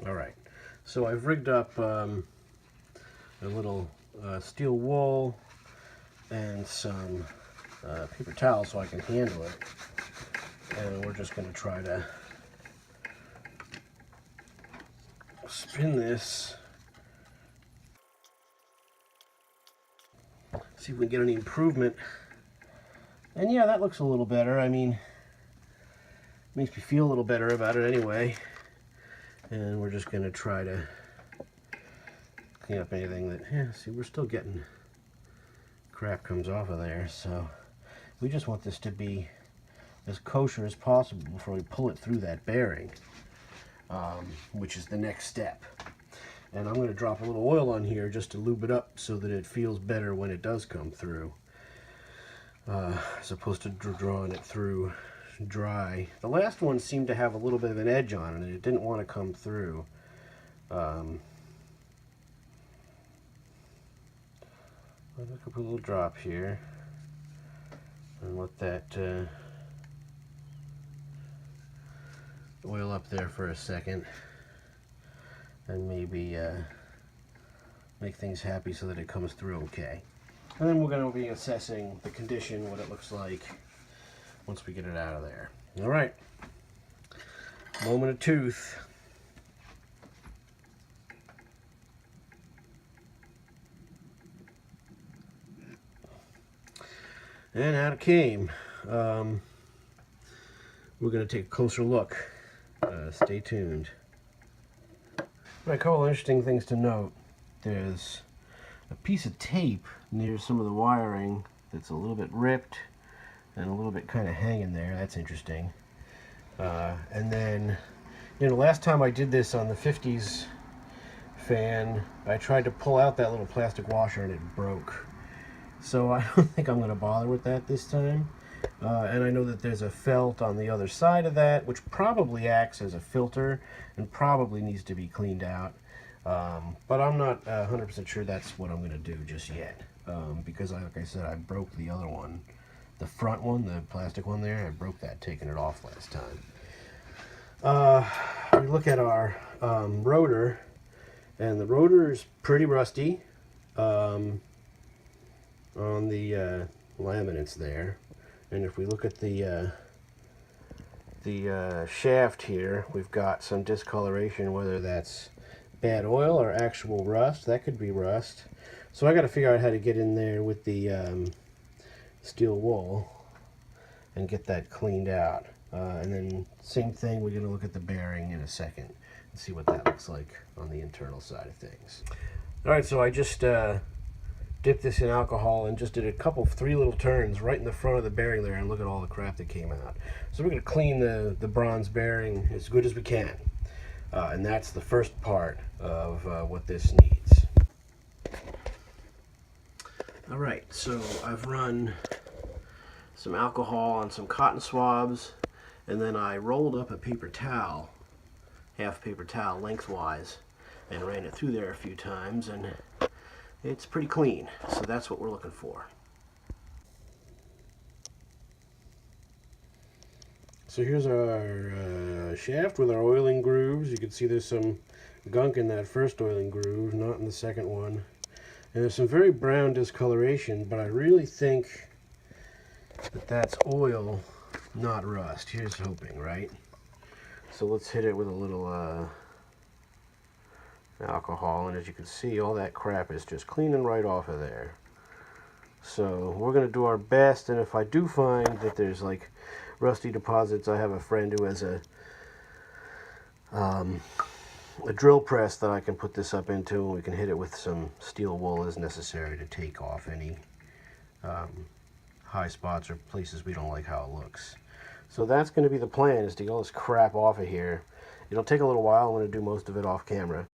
Alright, so I've rigged up a little steel wool and some paper towel so I can handle it. And we're just going to try to spin this, see if we can get any improvement. And yeah, that looks a little better. I mean, makes me feel a little better about it anyway. And we're just going to try to clean up anything that, yeah, see, we're still getting crap comes off of there. So we just want this to be as kosher as possible before we pull it through that bearing, which is the next step. And I'm going to drop a little oil on here just to lube it up so that it feels better when it does come through, as opposed to drawing it through dry. The last one seemed to have a little bit of an edge on it and it didn't want to come through. I'll just put a little drop here and let that oil up there for a second, and maybe make things happy so that it comes through okay. And then we're going to be assessing the condition, what it looks like once we get it out of there. All right, moment of truth. And out it came. We're going to take a closer look. Stay tuned. Right, a couple of interesting things to note. There's a piece of tape near some of the wiring that's a little bit ripped and a little bit kind of hanging there. That's interesting. And then, you know, last time I did this on the 50s fan, I tried to pull out that little plastic washer and it broke. So I don't think I'm going to bother with that this time. And I know that there's a felt on the other side of that, which probably acts as a filter and probably needs to be cleaned out. But I'm not 100% sure that's what I'm going to do just yet. Because, like I said, I broke the other one. The front one, the plastic one there, I broke that taking it off last time. We look at our rotor, and the rotor is pretty rusty on the laminates there. And if we look at the shaft here, we've got some discoloration, whether that's bad oil or actual rust. That could be rust. So I got to figure out how to get in there with the steel wool and get that cleaned out. And then same thing, we're going to look at the bearing in a second and see what that looks like on the internal side of things. All right, so I just dipped this in alcohol and just did three little turns right in the front of the bearing there, and look at all the crap that came out. So we're going to clean the bronze bearing as good as we can. And that's the first part of what this needs. All right, so I've run some alcohol on some cotton swabs, and then I rolled up a paper towel, half paper towel lengthwise, and ran it through there a few times, and it's pretty clean. So that's what we're looking for. So here's our shaft with our oiling grooves. You can see there's some gunk in that first oiling groove, not in the second one. And there's some very brown discoloration, but I really think that that's oil, not rust. Here's hoping, right? So let's hit it with a little alcohol, and as you can see, all that crap is just cleaning right off of there. So we're going to do our best, and if I do find that there's like rusty deposits, I have a friend who has a drill press that I can put this up into, and we can hit it with some steel wool as necessary to take off any high spots or places we don't like how it looks. So that's going to be the plan, is to get all this crap off of here. It'll take a little while. I'm going to do most of it off camera.